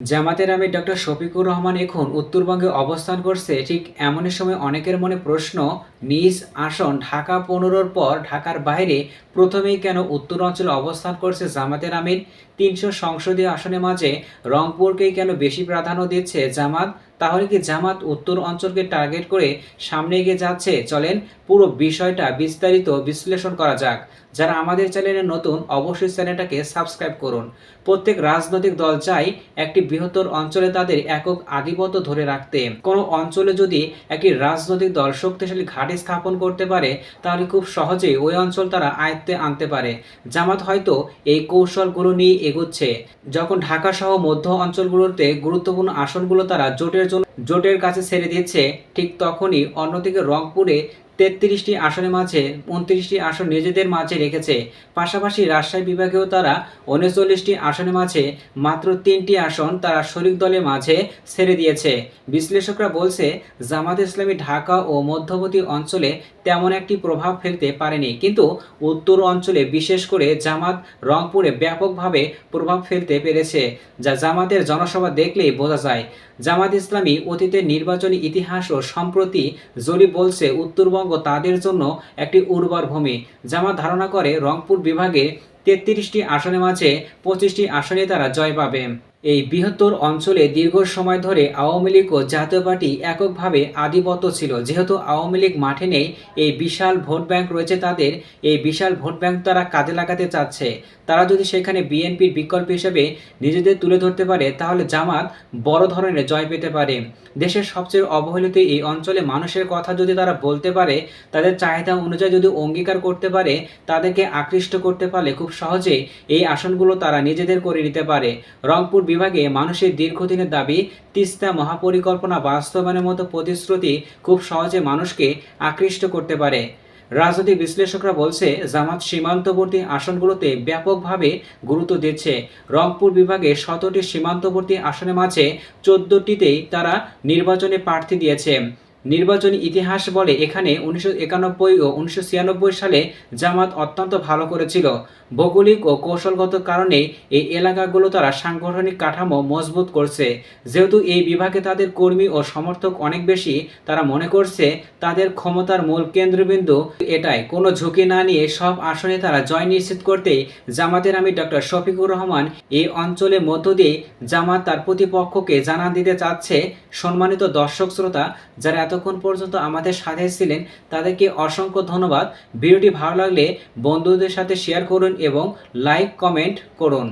জামাতের আমির ডক্টর শফিকুর রহমান এখন উত্তরবঙ্গে অবস্থান করছে। ঠিক এমনই সময় অনেকের মনে প্রশ্ন, নিজ আসন ঢাকা ১৫-র পর ঢাকার বাইরে প্রথমেই কেন উত্তর অঞ্চলে অবস্থান করছে জামাতের আমির? ৩০০ সংসদীয় আসনের মাঝে রংপুরকেই কেন বেশি প্রাধান্য দিচ্ছে জামাত? তাহলে কি জামাত উত্তর অঞ্চলকে টার্গেট করে সামনে এগিয়ে যাচ্ছে? চলেন পুরো বিষয়টা বিস্তারিত বিশ্লেষণ করা যাক। যারা আমাদের চ্যানেলে নতুন, অবশ্যই চ্যানেলটাকে সাবস্ক্রাইব করুন। প্রত্যেক রাজনৈতিক দল চায় একটি বৃহত্তর অঞ্চলে তাদের একক আধিপত্য ধরে রাখতে। কোনো অঞ্চলে যদি একটি রাজনৈতিক দল শক্তিশালী ঘাঁটি স্থাপন করতে পারে, তাহলে খুব সহজেই ওই অঞ্চল তারা আয়ত্তে আনতে পারে। জামাত হয়তো এই কৌশলগুলো নিয়ে এগোচ্ছে। যখন ঢাকা সহ মধ্য অঞ্চলগুলোতে গুরুত্বপূর্ণ আসনগুলো তারা জোটের কাছে ছেড়ে দিচ্ছে, ঠিক তখনই অন্যদিকে রংপুরে ৩৩টি আসনের মাঝে ২৯টি আসন নিজেদের মাঝে রেখেছে। পাশাপাশি রাজশাহী বিভাগেও তারা ৩৯টি আসনের মাঝে মাত্র ৩টি আসন তারা শরিক দলের মাঝে ছেড়ে দিয়েছে। বিশ্লেষকরা বলছে, জামাত ইসলামী ঢাকা ও মধ্যবর্তী অঞ্চলে তেমন একটি প্রভাব ফেলতে পারেনি, কিন্তু উত্তর অঞ্চলে বিশেষ করে জামাত রংপুরে ব্যাপকভাবে প্রভাব ফেলতে পেরেছে, যা জামাতের জনসভা দেখলেই বোঝা যায়। জামাত ইসলামী অতীতের নির্বাচনী ইতিহাস ও সম্প্রতি জরিপ বলছে উত্তরবঙ্গ তাদের জন্য একটি উর্বর ভূমি। জামাত ধারণা করে রংপুর বিভাগে ৩৩টি আসনের মাঝে ২৫টি আসনে তারা জয় পাবে। এই বৃহত্তর অঞ্চলে দীর্ঘ সময় ধরে আওয়ামী লীগ ও জাতীয় পার্টি এককভাবে আধিপত্য ছিল। যেহেতু আওয়ামী লীগ মাঠে নেই, এই বিশাল ভোট ব্যাংক রয়েছে তাদের। এই বিশাল ভোট ব্যাংক তারা কাজে লাগাতে চাচ্ছে। তারা যদি সেখানে বিএনপির বিকল্প হিসেবে নিজেদের তুলে ধরতে পারে, তাহলে জামাত বড় ধরনের জয় পেতে পারে। দেশের সবচেয়ে অবহেলিত এই অঞ্চলে মানুষের কথা যদি তারা বলতে পারে, তাদের চাহিদা অনুযায়ী যদি অঙ্গীকার করতে পারে, তাদেরকে আকৃষ্ট করতে পারলে খুব সহজে এই আসনগুলো তারা নিজেদের করে নিতে পারে। রংপুর বিভাগে মানুষের দীর্ঘদিনের দাবি তিস্তা মহাপরিকল্পনা বাস্তবায়নের মতো প্রতিশ্রুতি খুব সহজে মানুষকে আকৃষ্ট করতে পারে। রাজনৈতিক বিশ্লেষকরা বলছে, জামাত সীমান্তবর্তী আসনগুলোতে ব্যাপকভাবে গুরুত্ব দিচ্ছে। রংপুর বিভাগে ১৭টি সীমান্তবর্তী আসনের মাঝে ১৪টিতেই তারা নির্বাচনে প্রার্থী দিয়েছে। নির্বাচনী ইতিহাস বলে এখানে ১৯৯১ ও ১৯৯৬ সালে জামাত অত্যন্ত ভালো করেছিল। ভৌগোলিক ও কৌশলগত কারণে এই এলাকাগুলো তারা সাংগঠনিক কাঠামো মজবুত করছে। যেহেতু এই বিভাগে তাদের কর্মী ও সমর্থক অনেক বেশি, তারা মনে করছে তাদের ক্ষমতার মূল কেন্দ্রবিন্দু এটাই। কোনো ঝুঁকি না নিয়ে সব আসনে তারা জয় নিশ্চিত করতেই জামাতের আমির ডক্টর শফিকুর রহমান এই অঞ্চলের মধ্য দিয়ে জামাত তার প্রতিপক্ষকে জানান দিতে চাচ্ছে। সম্মানিত দর্শক শ্রোতা, যারা এতক্ষণ পর্যন্ত আমাদের সাথে ছিলেন, তাদেরকে অসংখ্য ধন্যবাদ। ভিডিওটি ভালো লাগলে বন্ধুদের সাথে শেয়ার করুন এবং লাইক কমেন্ট করুন।